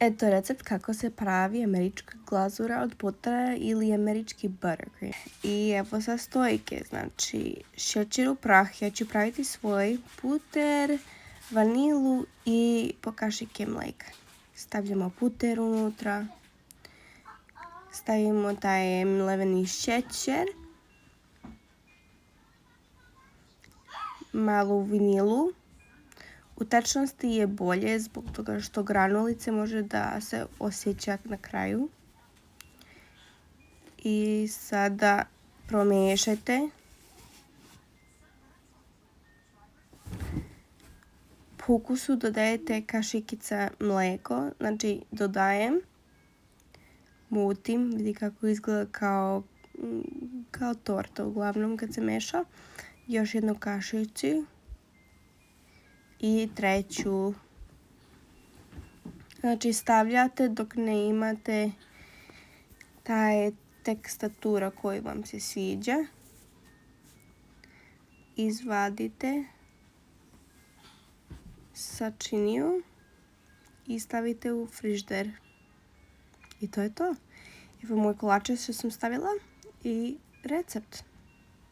Eto recept kako se pravi američka glazura od putera ili američki buttercream. I evo sastojke, znači šećer u prah, ja ću praviti svoj, puter, vanilu i po kašike mlijeka. Stavljamo puter unutra, stavimo taj mleveni šećer, malu vanilu. U tečnosti je bolje zbog toga što granulice može da se osjeća na kraju. I sada promiješajte. Po ukusu dodajete kašikica mlijeko, znači dodajem, mutim, vidi kako izgleda kao torta uglavnom kad se meša. Još jednu kašicu. I treću. Znači stavljate dok ne imate taj tekstatura koji vam se sviđa. Izvadite sačiniju i stavite u frižider. I to je to. Evo moje kolače što sam stavila i recept.